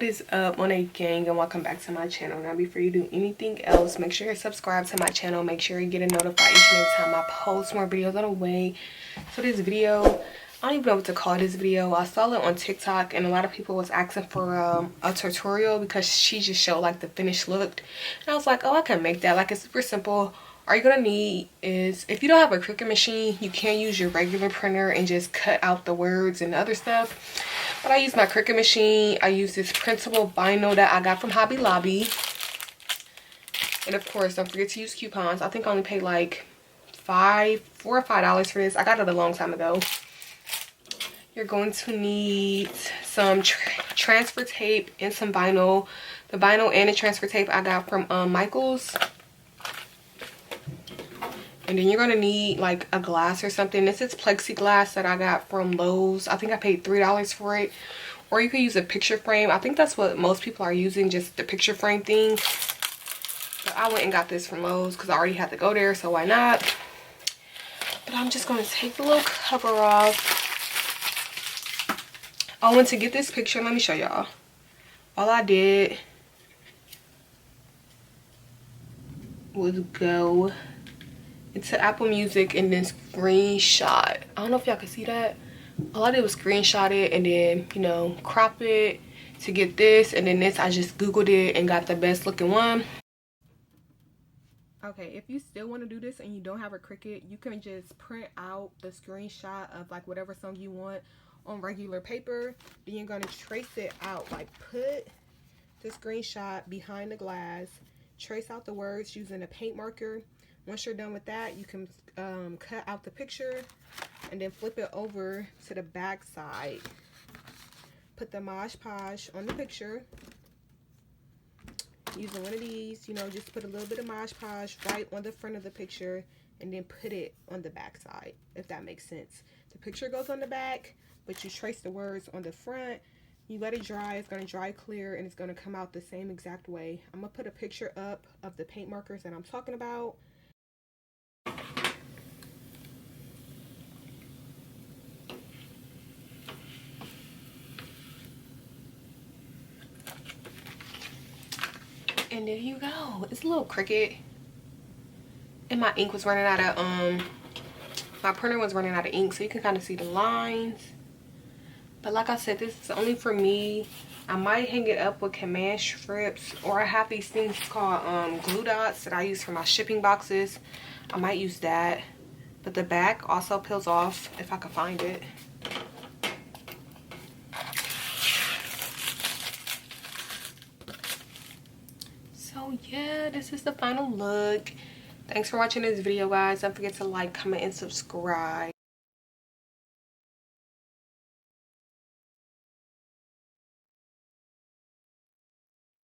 is up on a gang, and welcome back to my channel. Now before you do anything else, make sure you subscribe to my channel. Make sure you get a notification every time I post more videos on the way. So this video, I don't even know what to call this video. I saw it on TikTok and a lot of people was asking for a tutorial because she just showed like the finished look, and I was like, oh, I can make that. Like, it's super simple. All you're gonna need is, if you don't have a Cricut machine, you can use your regular printer and just cut out the words and other stuff. But I use my Cricut machine. I use this Printable Vinyl that I got from Hobby Lobby. And of course, don't forget to use coupons. I think I only paid like $4 or $5 for this. I got it a long time ago. You're going to need some transfer tape and some vinyl. The vinyl and the transfer tape I got from Michael's. And then you're going to need like a glass or something. This is plexiglass that I got from Lowe's. I think I paid $3 for it. Or you could use a picture frame. I think that's what most people are using, just the picture frame thing. But I went and got this from Lowe's because I already had to go there, so why not? But I'm just going to take the little cover off. Oh, and to get this picture, let me show y'all. All I did was go into Apple Music and then screenshot. I don't know if y'all can see that. All I did was screenshot it and then, you know, crop it to get this. And then this, I just Googled it and got the best looking one. Okay, if you still want to do this and you don't have a Cricut, you can just print out the screenshot of like whatever song you want on regular paper. Then you're going to trace it out. Like, put the screenshot behind the glass, trace out the words using a paint marker. Once you're done with that, you can cut out the picture and then flip it over to the back side. Put the Mod Podge on the picture. Using one of these, you know, just put a little bit of Mod Podge right on the front of the picture and then put it on the back side, if that makes sense. The picture goes on the back, but you trace the words on the front. You let it dry. It's going to dry clear and it's going to come out the same exact way. I'm going to put a picture up of the paint markers that I'm talking about. And there you go. It's a little Cricut. And my ink was running out of, my printer was running out of ink, so you can kind of see the lines. But like I said, this is only for me. I might hang it up with command strips, or I have these things called glue dots that I use for my shipping boxes. I might use that. But the back also peels off if I can find it. So yeah, this is the final look. Thanks for watching this video, guys. Don't forget to like, comment, and subscribe.